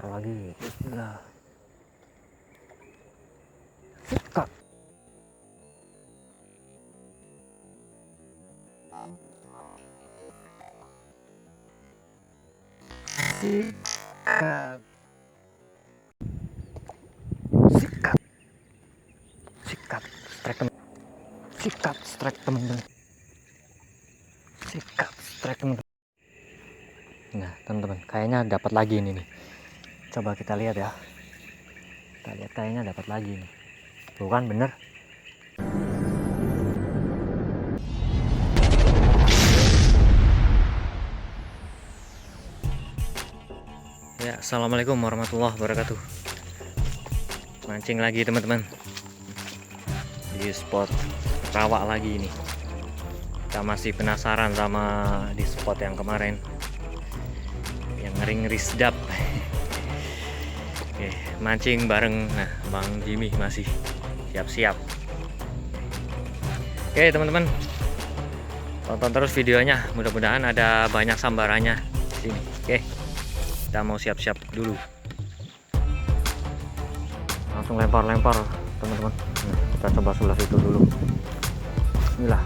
lagi. Bismillah. Sikat. Sikat. Sikat. Sikat. Strike temen. Sikat. Strike temen-temen. Sikat. Strike temen-temen. Nah, teman-teman, kayaknya dapat lagi ini nih. Coba kita lihat ya. Kita lihat kayaknya dapat lagi nih. Tuh kan bener. Ya, assalamualaikum warahmatullahi wabarakatuh. Mancing lagi teman-teman. Di spot rawa lagi ini. Kita masih penasaran sama di spot yang kemarin. Yang ngeri-ngeri sedap. Oke, mancing bareng Bang Jimmy masih siap-siap. Oke teman-teman, tonton terus videonya, mudah-mudahan ada banyak sambarannya di sini. Oke, kita mau siap-siap dulu. Langsung lempar-lempar teman-teman. Kita coba sebelah situ dulu. Inilah.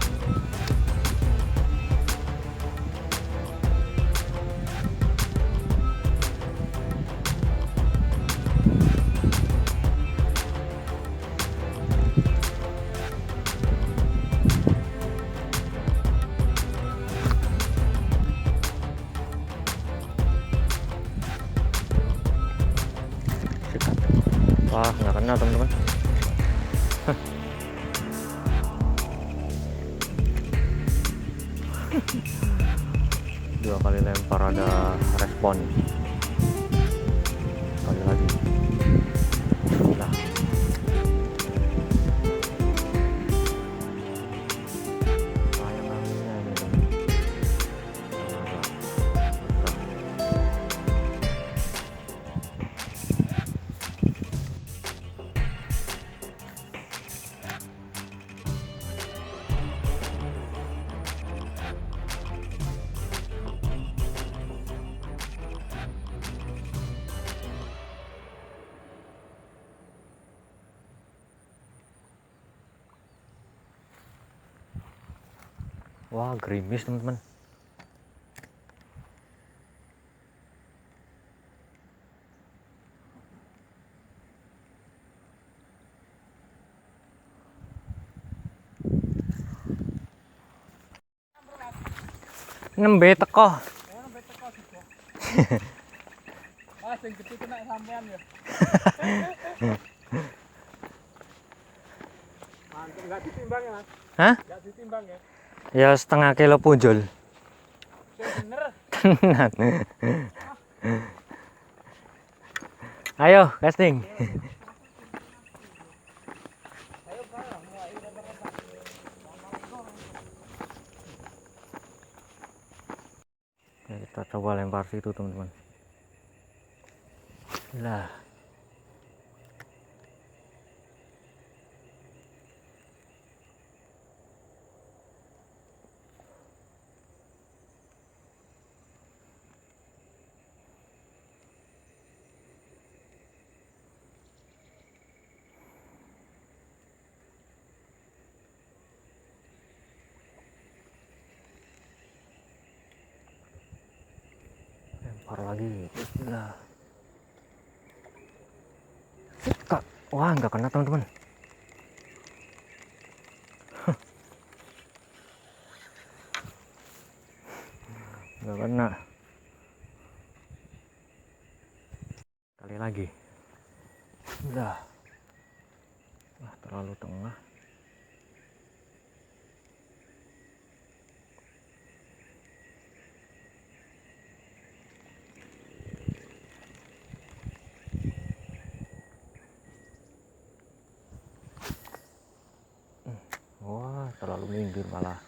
Wah, nggak kena teman-teman. Dua kali lempar ada respon. Sekali lagi. Nah. Sayang anginnya ini. Wah, gerimis teman-teman. Nembe teko. Nembe teko juga. Mas sing gede kena sampean ya. Mantap, enggak ditimbang ya, Mas? Hah? Enggak ditimbang ya? Ya setengah kilo punjul. Bener. Tenan. Ayo, casting. Ayo bareng, mulai retak-retak. Kita coba lempar situ teman-teman. Lah. Lempar lagi. Bismillah. Sikat. Wah, nggak kena teman-teman. Nggak kena. Kali lagi. Udah. Wah, terlalu tengah. Wah, terlalu minggir malah.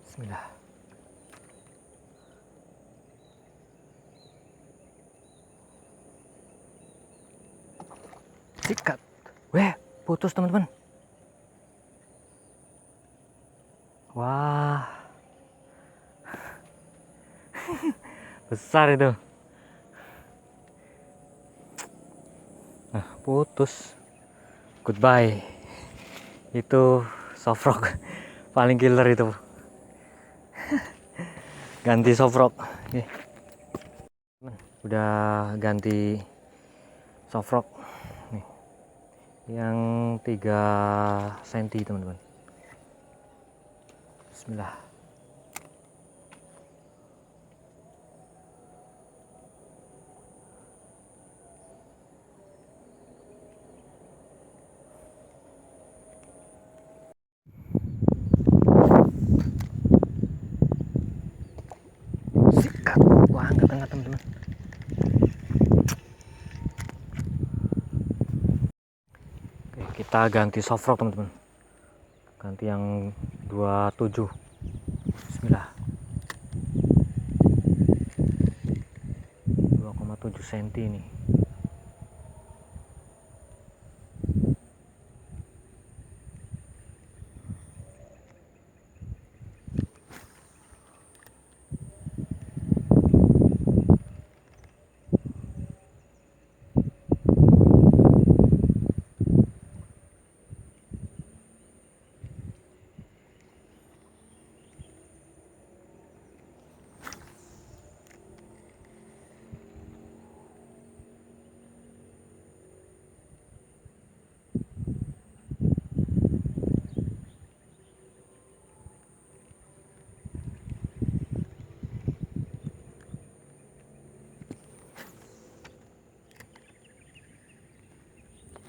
Bismillah. Sikat. Weh, putus teman-teman. Wah. Besar itu. Nah, putus. Goodbye. Itu soft rock paling killer itu. Ganti soft rock. Oke. Udah ganti soft rock nih. Yang 3 cm teman-teman. Bismillah. Sikat. Wah, angkat teman-teman. Oke, kita ganti soft rock teman-teman. Ganti yang 27. Bismillah. 2,7 cm nih.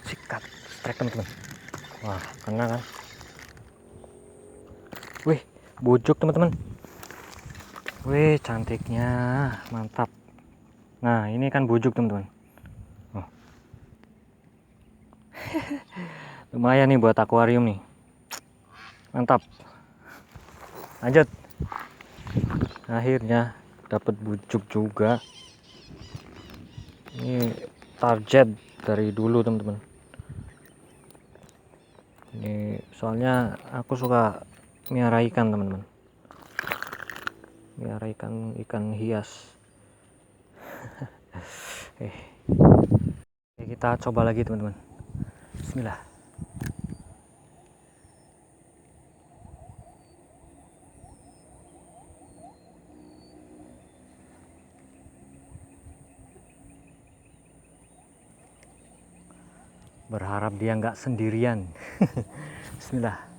Sikat, strike teman-teman. Wah, kena kan? Wih, bujuk teman-teman. Wih, cantiknya, mantap. Nah, ini kan bujuk teman-teman. Oh. Lumayan nih buat akuarium nih. Mantap. Lanjut. Akhirnya dapat bujuk juga. Ini target dari dulu teman-teman. Ini soalnya aku suka miara ikan teman-teman. Miara ikan hias. Oke, kita coba lagi teman-teman. Bismillah. Berharap dia nggak sendirian. Bismillah.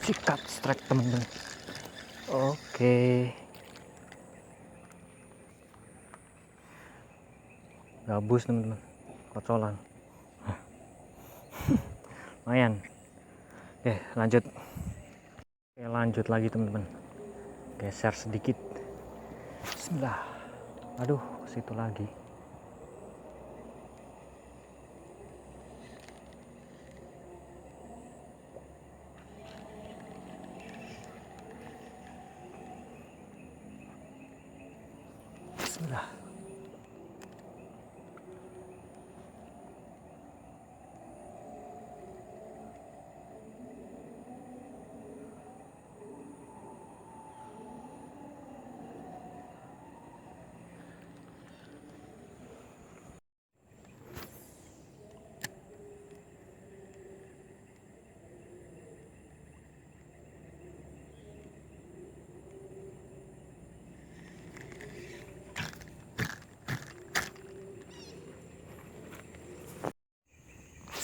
Sikat strike teman-teman. Oke. Gabus teman-teman. Kocolan. Lumayan. Oke, lanjut. Oke, lanjut lagi teman-teman. Geser sedikit. Bismillah. Aduh, ke situ lagi. Bismillah.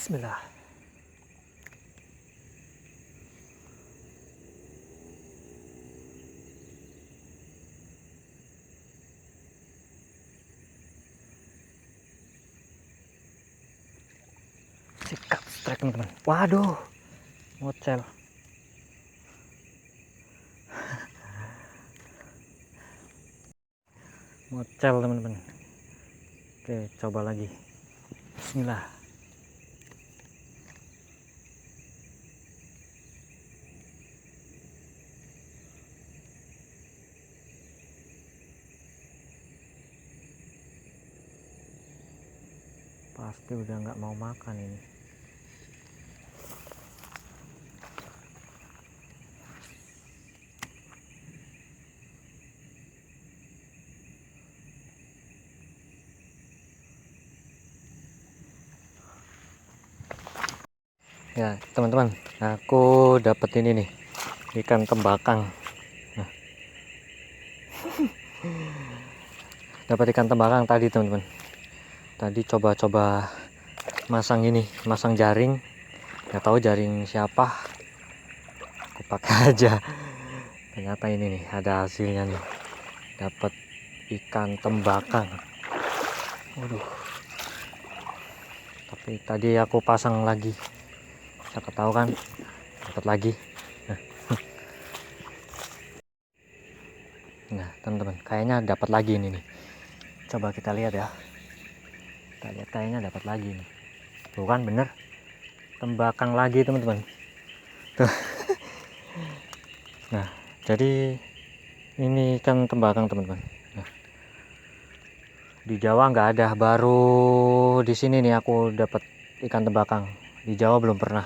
Bismillah. Geprek teman-teman. Waduh, ngocel. Ngocel teman-teman. Oke, coba lagi. Bismillah. Pasti udah nggak mau makan ini. Ya teman-teman, aku dapat ini nih, ikan tembakang. Nah, dapat ikan tembakang tadi teman-teman. Tadi coba-coba masang ini, masang jaring, nggak tahu jaring siapa, aku pakai aja. Ternyata ini nih ada hasilnya nih, dapat ikan tembakang. Waduh, tapi tadi aku pasang lagi, siapa tahu kan dapat lagi. Nah teman-teman, kayaknya dapat lagi ini nih. Coba kita lihat ya. Kita lihat, kayaknya dapat lagi nih. Tuh kan bener, tembakang lagi teman-teman. Tuh. Nah, jadi ini ikan tembakang teman-teman. Nah, di Jawa nggak ada, baru di sini nih aku dapat ikan tembakang. Di Jawa belum pernah.